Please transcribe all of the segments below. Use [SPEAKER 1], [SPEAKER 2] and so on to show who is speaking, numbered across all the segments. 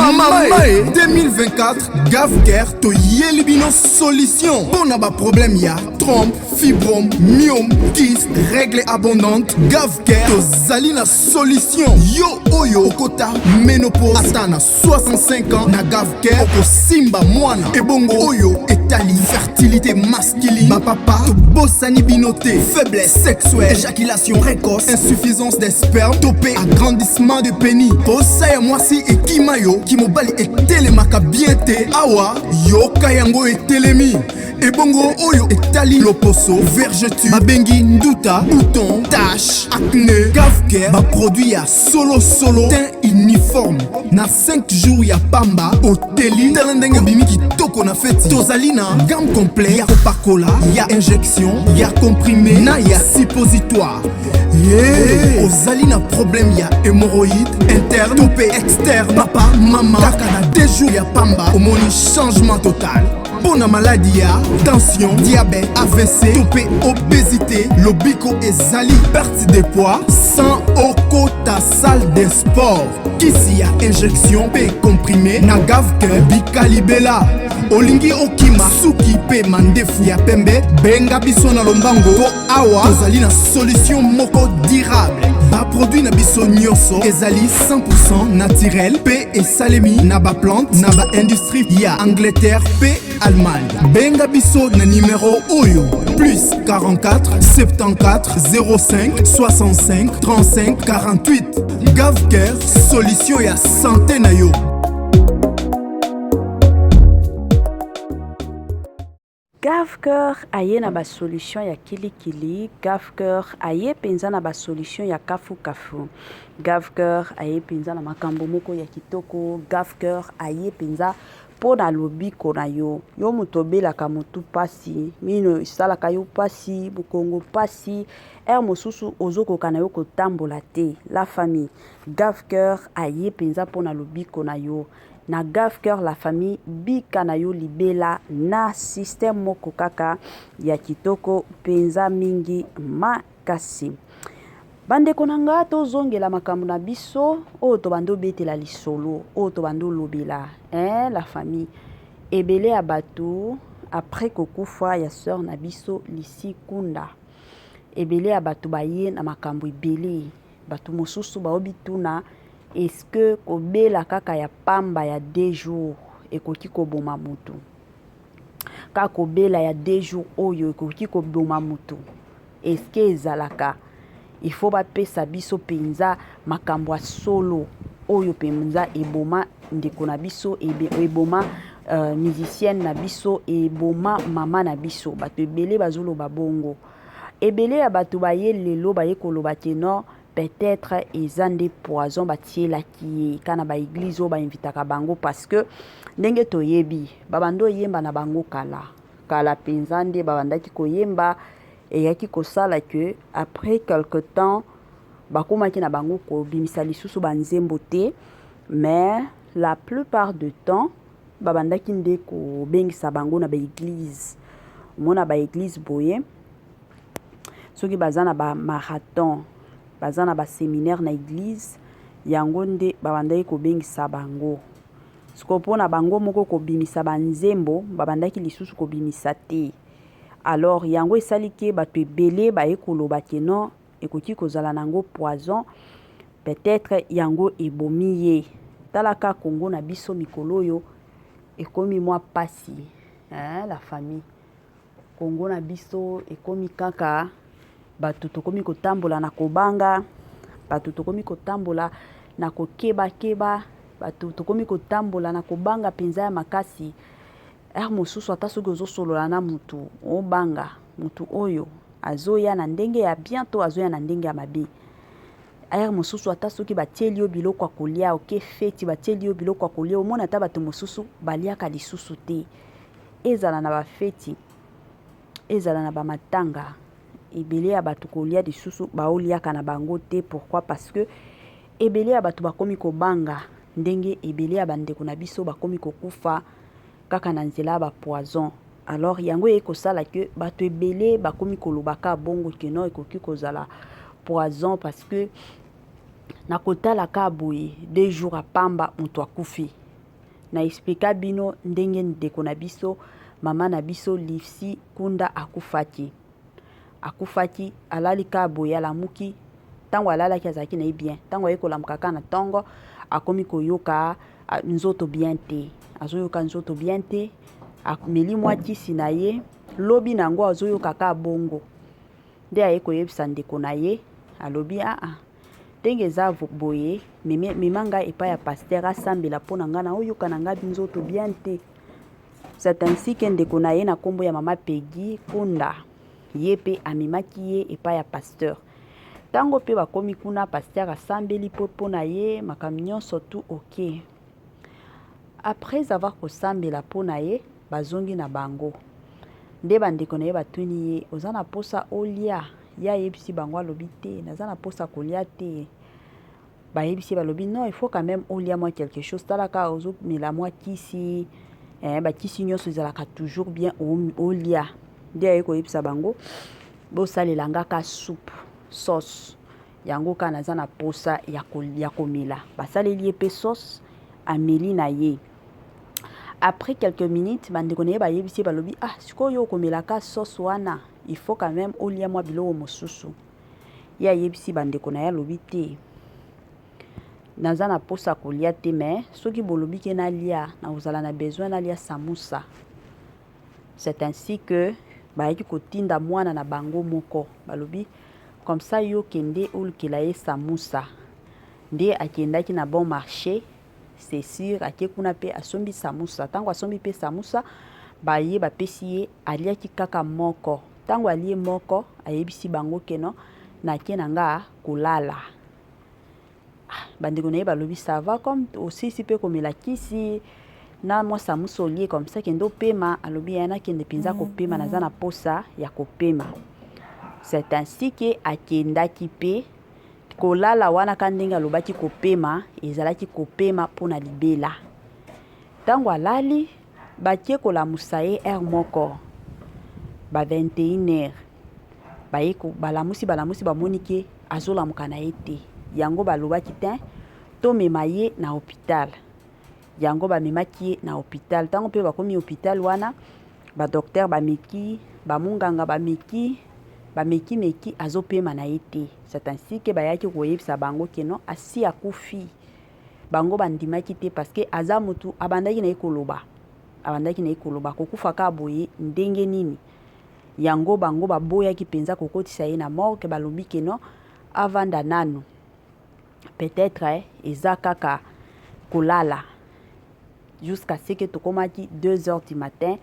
[SPEAKER 1] Mamae 2024 Gavker to Yelibino solution. Pour n'a pas problème ya trompe, fibrome, myome, kyste, règle abondante. Gavker to Zalina solution. Yo oyo kota ménopause atana 65 ans na Gavker oko simba mwana. Ebongo oyo etali fertilité masculine. Ma papa to bossani binoté, faiblesse sexuelle, éjaculation précoce, insuffisance des spermes, topé agrandissement de pénis. Posaya mwasi et kimayo kimobali etelemaka bien te awa yo kayango etelemi. Ebongo oyo etali loposo, vergeture, babengi nduta, bouton, tache, acné. Gavker ba produit ya solo teint uniforme. Na 5 jours ya pamba oteli talendenge bimi kitoko na feti. Tozalina gamme complet ya Coca-Cola, ya injection, ya comprimé, na ya suppositoire. Yeah. Ozali na problème ya hémorroïde interne, topé externe, papa, maman. Kaka na 2 jours ya pamba omoni changement total. Pour la maladie ya tension, diabète, AVC, topé obésité, lobiko ezali perte de poids sans okota salle de sport. Kisi ya injection pe comprimé na Gavker bikalibela. Olingi okima suki pe mandefu ya pembe benga biso na lombango po awa tozali na solution moko durable. Ba produit na biso nyonso ezali 100% naturel pe esalemi na ba plante na ba industrie ya Angleterre pe Allemagne. Benga biso na numéro oyo plus 44 74 05 65 35 48. Gavker solution ya santé na yo.
[SPEAKER 2] Gavker aye na ba solution ya kilikili. Gavker aye penza na ba solution ya kafu. Gavker aye penza na makambo moko ya kitoko. Gavker aye penza po na lobiko na yo. Yo mutobelaka mutu pasi, mino isalaka yo pasi, bukongo pasi, mosusu ozokoka na yo kotambola te. La famille Gavker aye penza po na lobiko na yo. Na Gavker la famille bika na yo libela na système moko kaka ya kitoko penza mingi makasi. Bandeko na nga tozongela makambo na biso oyo tobando betela lisolo oyo tobando lobela la famille ebele ya bato après kokufa ya sœur na biso Lisi Kunda. Ebele ya bato baye na makambo ebele bato mosusu baobituna est-ce que kobela kaka ya pamba ya 2 jours ekoki koboma mutu. Kaka kobela ya 2 jours oyo ekoki koboma mutu. Est-ce que ezalaka il faut bapesa biso penza makambo solo oyo penza eboma ndeko na biso eboma musicienne na biso eboma mama na biso. Bato ebele bazolo babongo. Ebele ya bato baye lelo baye koloba ke non peut-être ezande poison batie la ki kana ba église o ba invitaka bango parce que ndenge toyebi babando yemba na bango kala penzande babandaki koyemba et yaki kosala que après quelque temps bakomaki na bango ko bimisa lisusu banzembo te, mais la plupart du temps babandaki nde ko bengisa bango na ba église. Mona ba église boye soki bazana ba marathon bazana ba séminaire na église yango nde babandaki ko bengisa bango. Sikopo na bango moko ko bimisa banzembo babandaki lisusu ko bimisa te. Alors yango esalike bato ebele baye koloba ke non ekoki kozala nango poison, peut-être yango ebomiye. Talaka Congo na biso mikolo yo ekomi mwa pasi la famille Congo na biso ekomi kaka bato tokomi kotambola na kobanga, bato tokomi kotambola na kokeba bato tokomi kotambola na kobanga penza ya makasi. Mosusu ata soki ozosolola na mutu obanga mutu oyo azoya na ndenge ya bientôt azoya na ndenge ya mabe. Mosusu ata soki batieli yo biloko kolia oke feti batieli yo biloko kolia omona ata bato mosusu baliaka lisusu te. Ezala na ba feti ezala na ba matanga ebele ya bato kolia lisusu baoliaka na bango te. Pourquoi? Parce que ebele ya bato bakomi kobanga ndenge ebele ya bandeko na biso bakomi kokufa kaka na nzela ba poison. Alors yango ekosala que bato ebele bakomi kolobaka bongo ke non ekoki kozala poison parce que na kotala ka boye 2 jours apamba mutu akufi na explika bino ndenge ndeko na biso mama na biso Lifsi Kunda akufaki alali ka boya lamuki tango alalaki azalaki na bien tango ayekolamuka kaka na ntongo akomi koyoka nzoto bien te azoyoka nzoto bien te ameli mwa kisi na ye lobi nango azoyoka ka bongo nde aye koyebisa ndeko na ye alobi ndenge eza boye mema ngai epai ya paster asambela mpo na ngai na oyoka na ngai nzoto bien te. C'est ainsi que ndeko na ye na nkombo ya mama Peggy Kunda ye mpe amemaki ye epai ya pasteur. Tango mpe bakomi kuna pasteur asambeli mpo na ye makambo nyonso tu ok. Après avoir kosambela mpo na ye bazongi na bango nde bandeko na ye batuni ye oza na posa olia ya yebisi bango alobi te naza na posa kolia te. Bayebisi balobi non il faut quand même olia moi quelque chose talaka ozomela mwa kisi bakisi nyonso ezalaka toujours bien olia nde aye koyebisa bango bosalela ngaka soupe sauce yango kana naza na posa ya komela basaleli ye mpe sauce ameli na ye. Après quelques minutes bandeko na ye bayebisi balobi sikoyo okomelaka sauce wana il faut quand même olia mwa biloko mosusu ye ayebisi bandeko na ye alobi te naza na posa kolia te mais soki bolobi ke nalia na ozala na besoin nalia samusa. C'est ainsi que bayaki kotinda mwana na bango moko balobi comme ça yo kende olukela ye samusa nde akendaki na bon marché c'est sûr ake kuna pe asombi samusa tango asombi pe samusa baye bapesi ye aliaki kaka moko tango alie moko ayebisi bango keno nake na nga kolala. Bandeko na ye balobi ça va comme osisi pe komela kisi na mwa samusa olie comme ça kende opema alobi yana kende pinza kopema naza na posa ya kopema. C'est ainsi que akendaki pe kolala wana ka ndenge alobaki kopema ezalaki kopema mpona libela. Tango alali bakie kolamusa ye heure moko ba 21h baye balamusi bamoni ke azolamuka na ye te yango balobaki te tomema ye na hôpital yango bamemaki ye na hôpital. Tango mpe bakomi hôpital wana badokter bameki bamunganga bameki azopema na ye te. C'est ainsi que bayaki koyebisa bango keno asi akufi bango bandimaki te parce que aza mutu abandaki na ye koloba kokufa ka boye ndenge nini yango bango baboyaki penza kokotisa ye na morgue balobi keno avanda nanu peut-être eza kaka kolala jusqu'à ce que tokomaki 2h du matin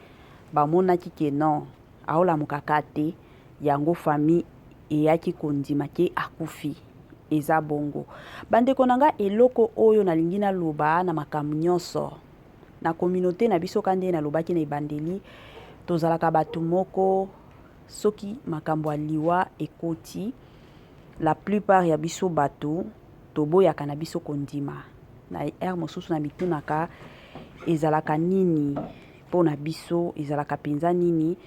[SPEAKER 2] bamonaki ke non aolamuka ka te yango famille eyaki kondima ke akufi eza bongo. Bandeko na nga eloko oyo nalingi naloba na makambo nyonso na communauté na biso kande nalobaki na ebandeli tozalaka bato moko soki makambo aliwa ekoti la plupart ya biso bato toboyaka na biso kondima na air mosusu na bitunaka ezalaka nini pona biso ezalaka penza nini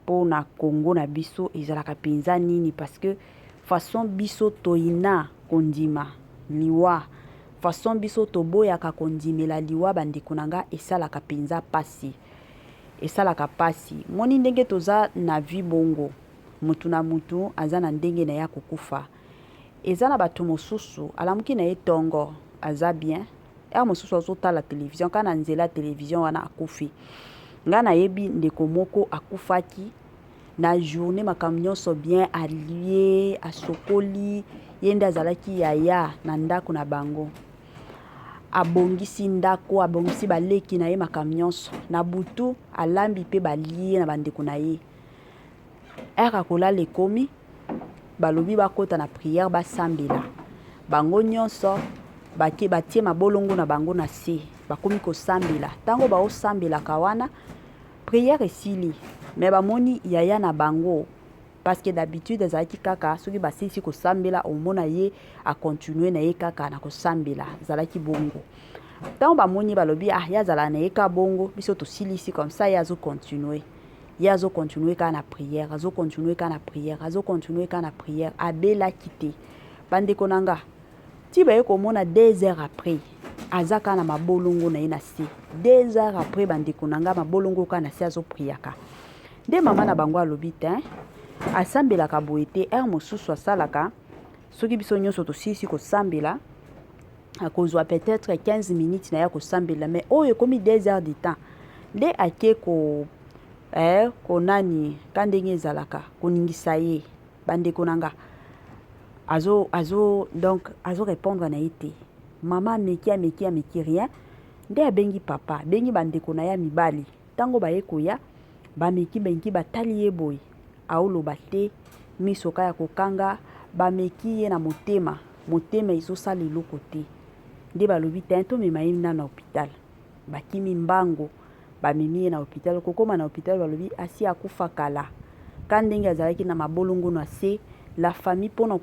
[SPEAKER 2] pona Congo na biso ezalaka penza nini parce que façon biso toina kondima liwa façon biso toboyaka kondimela liwa bandeko nanga esalaka penza pasi esalaka pasi moni ndenge toza na vie bongo mutu na mutu aza na ndenge na ya kokufa eza na bato mosusu alamuki na ye tongo aza bien mosusu azotala télévision kana nzela télévision wana akufi nga nayebi ndeko moko akufaki na journée makambo nyonso bien alie asokoli ye nde azalaki yaya na ndako na bango abongisi ndako abongisi baleki na ye makambo nyonso na butu alambi mpe balie na bandeko na ye ere akolala ekomi balobi bakota na prière basambela bango nyonso batie mabolongo na bango na se bakomi kosambela tango baosambelaka wana prière esili mais bamoni yaya na bango parce que d'habitude ezalaki kaka soki basilisi kosambela omona ye akontinue na ye kaka na kosambela ezalaki bongo tango bamoni balobi ye azala na ye ka bongo biso tosilisi comme ça ye azokontinue kaka na prière azokontinue kaka na prière abelaki te bandeko nanga ti baye komona 2 heures après azaka na mabolongo na ye na se 2 heures après bandeko na nga mabolongo ka na se azopriaka nde mama na bango alobi te asambelaka boye te ere mosusu asalaka soki biso nyonso tosisi kosambela akozwa peut-être 15 minutes na ya kosambela mais oyo ekomi 2 heures du temps nde ake konani ka ndenge ezalaka koningisa ye bandeko na nga donc azo répondre na ye te mama ameki rien nde abengi papa abengi bandeko na ya mibali ntango baye koya bameki batali ye boye aoloba te miso ka ya kokanga bameki ye na motema ezosala eloko te nde balobi te tomema ye na hôpital bakimi mbango bamemi ye na hôpital kokoma na hôpital balobi asi akufa kala ka ndenge azalaki na mabolongo na se la famille mpona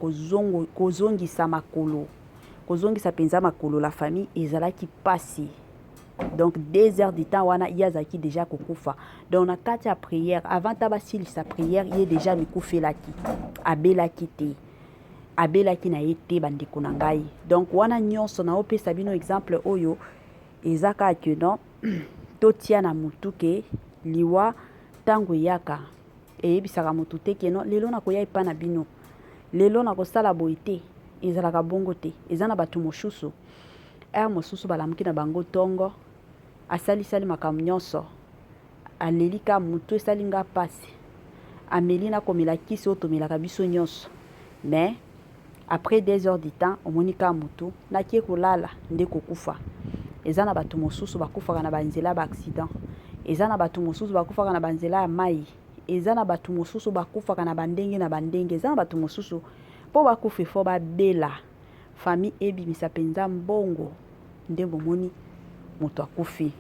[SPEAKER 2] kozongisa mpenza makolo la famille ezalaki pasi donc 2 heures du temps wana ye azalaki déjà kokufa donc na kati ya prière avant ta basilisa prière ye déjà mikufelaki abelaki na ye te bandeko na ngai donc wana nyonso na opesa bino exemple oyo eza kaka non totia na mutu ke liwa ntango eyaka eyebisaka mutu te ke non lelo nakoya epa na bino lelo nakosala boye te ezalaka bongo te eza na bato mosusu ere mosusu balamuki na bango ntongo asalisali makambo nyonso aleli ka mutu esali nga pasi ameli na komela kisi oyo tomelaka biso nyonso mais après 2 heures du temps omoni ka mutu nakie kolala nde kokufa eza na bato mosusu bakufaka na banzela ya baaccident eza na bato mosusu bakufaka na banzela ya mai eza na bato mosusu bakufaka na bandenge eza na bato mosusu mpo bakufa fo babela famille ebimisa mpenza mbongo nde bomoni moto akufi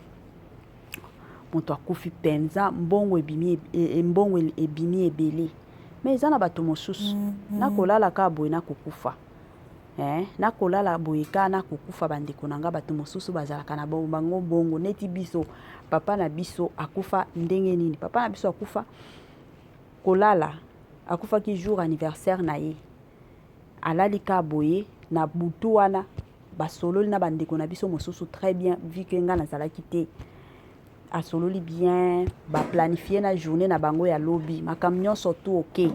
[SPEAKER 2] mpenza mbongo ebimi ebele mais eza na bato mosusu nakolala ka boye nakokufa nakolala boye ka nakokufa bandeko na nga bato mosusu bazalaka na bango bongo neti biso papa na biso akufa ndenge nini papa na biso akufa kolala akufaki jour anniversaire na ye alali ka boye na butu wana basololi na bandeko na biso mosusu très bien vu que nga nazalaki te asololi bien baplanifie na journée na bango ya lobi makambo nyonso tu ok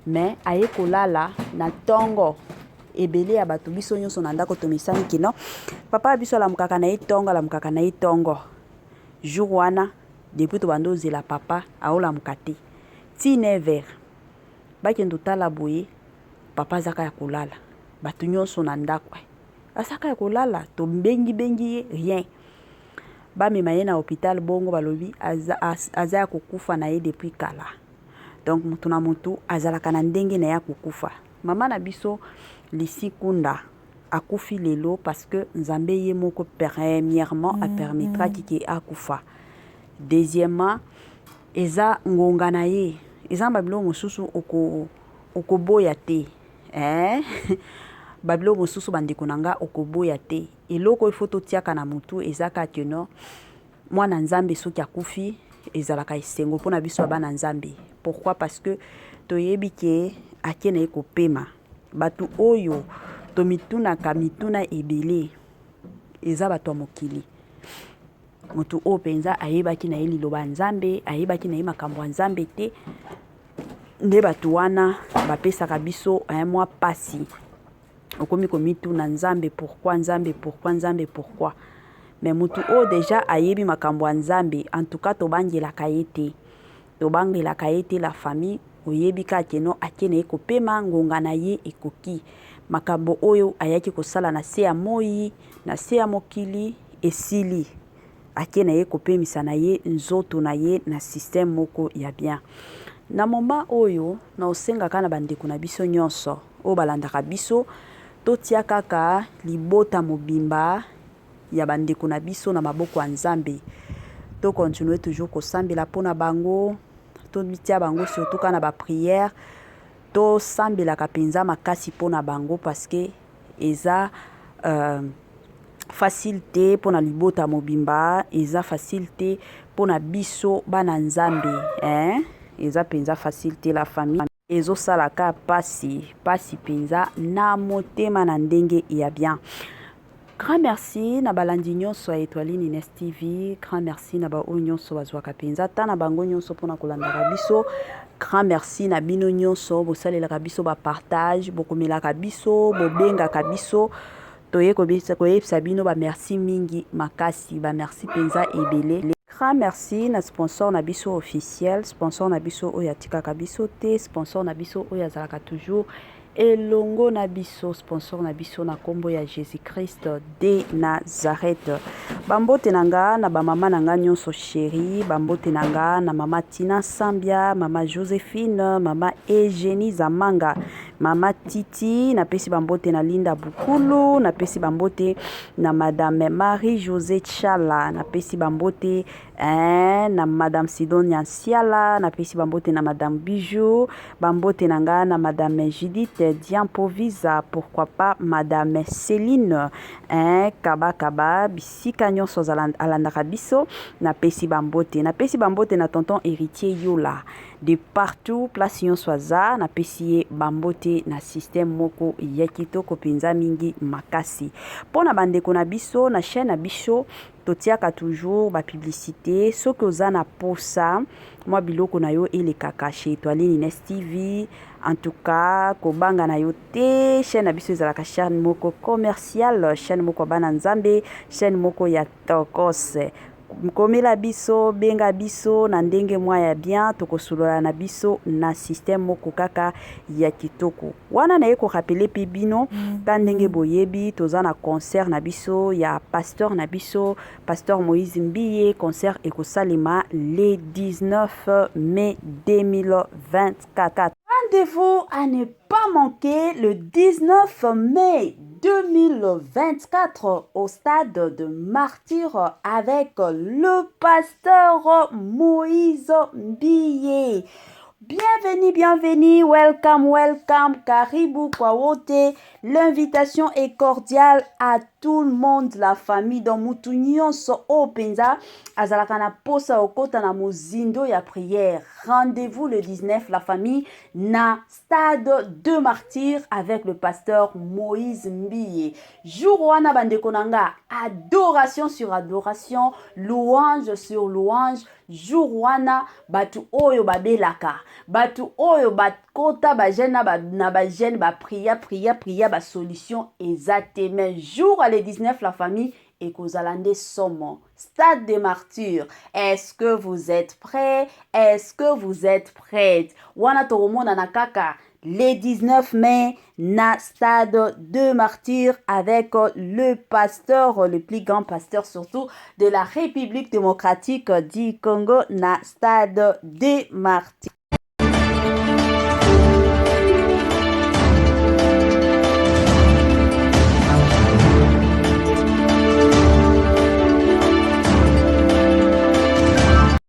[SPEAKER 2] mais aye kolala na ntongo ebele ya bato biso nyonso na ndako tomesani kino papa ya biso alamukaka na ye ntongo jour wana depuis tobanda ozela papa aolamuka te ti 9 heures bakende otala boye papa azaka ya kolala bato nyonso na ndako azaka ya kolala tobengi ye rien bamema ye na hôpital bongo balobi aza ya kokufa na ye depuis kala donc mutu na mutu azalaka na ndenge na ya kokufa mama na biso lisikunda akufi lelo parce que nzambe ye moko premièrement apermettra kike akufa deuxièmement eza ngonga na ye eza babilo mosusu okoboya te babilo mosusu bandeko na nga okoboya te eloko ifo totiaka na mutu eza kaka no mwana nzambe soki akufi ezalaka esengo mpona biso abana nzambe pourquoi parce que toyebi ke ake na ye kopema bato oyo tomitunaka mituna ebele eza bato ya mokili motu oyo mpenza ayebaki na ye liloba ya nzambe ayebaki na ye makambo ya nzambe te nde bato wana bapesaka biso mwa pasi okomi komituna nzambe pourquoi mais mutu oyo deja ayebi makambo ya nzambe en tout cas tobangelaka ye te la famille oyebi kaka no ake na ye kopema ngonga na ye ekoki makambo oyo ayaki kosala na se ya moi na se ya mokili esili ake na ye kopemisa na ye nzoto na ye na système moko ya bien na moma oyo na osengaka na bandeko na biso nyonso oyo balandaka biso totia kaka libota mobimba ya bandeko na biso na maboko ya nzambe to continue toujours kosambela mpona bango tomitia bango surtout kana ba prière tosambelaka mpenza makasi mpona bango parce que eza facile te mpona libota mobimba eza facile te mpona biso bana nzambe eza mpenza facile te la famille ezosalaka pasi mpenza na motema na ndenge ya bien Grand merci na balandi nyonso ya Étoile Ines TV. Grand merci na ba nyonso bazwaka penza ta na bango nyonso pona kolandaka biso. Grand merci na bino nyonso bosalelaka biso ba partage, bokomelaka biso, bobengaka biso. Toye koyebisa bino ba merci mingi makasi, ba merci penza ebele. Grand merci na sponsor na biso officiel, sponsor na biso oyo atikaka biso te, sponsor na biso oyo azalaka toujours elongo na biso, sponsor na biso na kombo ya Jésus-Christ de Nazareth. Bambote nanga na ba mama nanga nyonso chéri, bambote nanga na mama Tina Sambia, mama Joséphine, mama Eugénie Zamanga, mama Titi, na pesi bambote na Linda Bukulu, na pesi bambote na madame Marie-Josée Chala, na pesi bambote na madame Sidonia Nsiala, na pesi bambote na madame Bijou, bambote nanga na madame Judith Diampovisa, pourquoi pas madame Céline, Kaba bisika nyonso alandaka biso, na pesi bambote na tonton héritier Yola de partout place nyonso aza, na pesi bambote na système moko ya kitoko penza mingi makasi. Pona bandeko na biso na chaîne na biso totiaka toujours ba publicité soki oza na posa mwa biloko na yo elekaka chez Étoile Ines TV. En tout cas kobanga na yo te, chaîne na biso ezalaka chaîne moko commercial, chaîne moko bana nzambe, chaîne moko ya tokos. Komela biso, benga biso na ndenge mwa ya bien, tokosolola na biso na système moko kaka ya kitoko. Wana na ye ko rappeler pe bino ta ndenge boyebi toza na concert na biso ya pasteur na biso, pasteur Moïse Mbiye. Concert ekosalema le 19 mai 2024. Rendez-vous à ne pas manquer le 19 mai 2024 au stade de Martyr avec le pasteur Moïse Mbiye. Bienvenue, welcome, karibu kwa wote. L'invitation est cordiale à tout le monde, la famille dans mutu nyonso openza azalaka na posa okota na mozindo ya prière. Rendez-vous le 19 la famille na stade de Martyr avec le pasteur Moïse Mbiye. Jour wana bandeko nanga, adoration sur adoration, louange sur louange. Jour wana batu oyo babelaka, batu oyo bakota ba jeune na ba jeune ba priya ba solution ezate. Mais jour à le 19 la famille et kozalande somo stade de Martyr. Est-ce que vous êtes prêts? Est-ce que vous êtes prêtes? Wana toromona na kaka le 19 mai na stade de Martyr avec le pasteur, le plus grand pasteur surtout de la République démocratique du Congo na stade de Martyr.